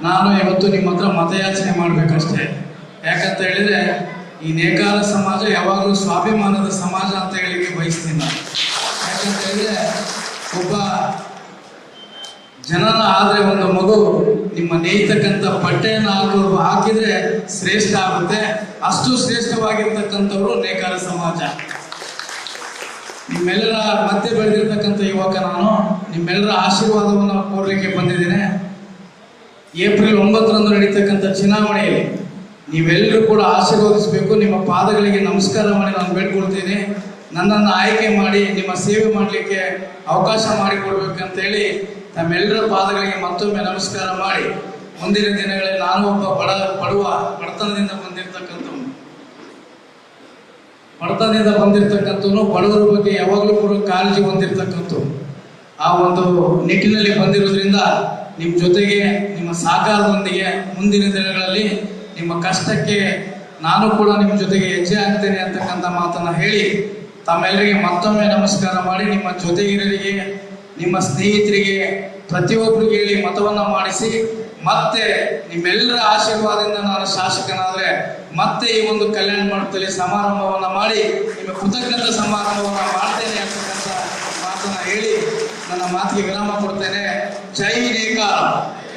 ನಾನು ಇವತ್ತು ನಿಮ್ಮ ಹತ್ರ ಮತಯಾಚನೆ ಮಾಡಬೇಕಷ್ಟೇ. ಯಾಕಂತ ಹೇಳಿದ್ರೆ ಈ ನೇಕಾರ ಸಮಾಜ ಯಾವಾಗಲೂ ಸ್ವಾಭಿಮಾನದ ಸಮಾಜ ಅಂತ ಹೇಳಿಕೆ ಬಯಸ್ತೀನಿ ನಾನು. ಯಾಕಂತ ಹೇಳಿದ್ರೆ ಒಬ್ಬ ಜನನ ಆದ್ರೆ ಒಂದು ಮಗು ನಿಮ್ಮ ನೇಯ್ತಕ್ಕಂಥ ಬಟ್ಟೆಯನ್ನು ಹಾಕಿದ್ರೆ ಶ್ರೇಷ್ಠ ಆಗುತ್ತೆ. ಅಷ್ಟು ಶ್ರೇಷ್ಠವಾಗಿರ್ತಕ್ಕಂಥವ್ರು ನೇಕಾರ ಸಮಾಜ. ನಿಮ್ಮೆಲ್ಲರ ಮಧ್ಯೆ ಬೆಳೆದಿರ್ತಕ್ಕಂಥ ಯುವಕ ನಾನು ನಿಮ್ಮೆಲ್ಲರ ಆಶೀರ್ವಾದವನ್ನು ಕೋರಲಿಕ್ಕೆ ಬಂದಿದ್ದೇನೆ. ಏಪ್ರಿಲ್ 9ರಂದು ನಡೀತಕ್ಕಂಥ ಚುನಾವಣೆಯಲ್ಲಿ ನೀವೆಲ್ಲರೂ ಕೂಡ ಆಶೀರ್ವದಿಸಬೇಕು. ನಿಮ್ಮ ಪಾದಗಳಿಗೆ ನಮಸ್ಕಾರ ಮಾಡಿ ನಾನು ಬೇಡ್ಕೊಳ್ತೀನಿ. ನನ್ನನ್ನು ಆಯ್ಕೆ ಮಾಡಿ ನಿಮ್ಮ ಸೇವೆ ಮಾಡಲಿಕ್ಕೆ ಅವಕಾಶ ಮಾಡಿಕೊಡ್ಬೇಕಂತ ಹೇಳಿ ತಮ್ಮೆಲ್ಲರ ಪಾದಗಳಿಗೆ ಮತ್ತೊಮ್ಮೆ ನಮಸ್ಕಾರ ಮಾಡಿ, ಮುಂದಿನ ದಿನಗಳಲ್ಲಿ ನಾನು ಒಬ್ಬ ಬಡತನದಿಂದ ಬಂದಿರತಕ್ಕಂಥವನು, ಬಡವರ ಬಗ್ಗೆ ಯಾವಾಗಲೂ ಕೂಡ ಕಾಳಜಿ ಹೊಂದಿರತಕ್ಕಂಥವು. ಆ ಒಂದು ನಿಟ್ಟಿನಲ್ಲಿ ಬಂದಿರೋದ್ರಿಂದ ನಿಮ್ಮ ಜೊತೆಗೆ ನಿಮ್ಮ ಸಹಕಾರದೊಂದಿಗೆ ಮುಂದಿನ ದಿನಗಳಲ್ಲಿ ನಿಮ್ಮ ಕಷ್ಟಕ್ಕೆ ನಾನು ಕೂಡ ನಿಮ್ಮ ಜೊತೆಗೆ ಹೆಜ್ಜೆ ಆಗ್ತೇನೆ ಅಂತಕ್ಕಂಥ ಮಾತನ್ನ ಹೇಳಿ ತಮ್ಮೆಲ್ಲರಿಗೆ ಮತ್ತೊಮ್ಮೆ ನಮಸ್ಕಾರ ಮಾಡಿ, ನಿಮ್ಮ ಜೊತೆಗಿರರಿಗೆ ನಿಮ್ಮ ಸ್ನೇಹಿತರಿಗೆ ಪ್ರತಿಯೊಬ್ಬರಿಗೆ ಹೇಳಿ ಮತವನ್ನ ಮಾಡಿಸಿ, ಮತ್ತೆ ನಿಮ್ಮೆಲ್ಲರ ಆಶೀರ್ವಾದದಿಂದ ನಾನು ಶಾಸಕನಾದ್ರೆ ಮತ್ತೆ ಈ ಒಂದು ಕಲ್ಯಾಣ ಮಂಟಪದಲ್ಲಿ ಸಮಾರಂಭವನ್ನ ಮಾಡಿ ನಿಮ್ಮ ಕೃತಜ್ಞತಾ ಸಮಾರಂಭವನ್ನ ಮಾಡ್ತೇನೆ ಅಂತಕ್ಕಂಥ ಮಾತನ್ನ ಹೇಳಿ ನನ್ನ ಮಾತಿಗೆ ವಿರಾಮ ಕೊಡ್ತೇನೆ. ಜೈ ನೇಕಾರ.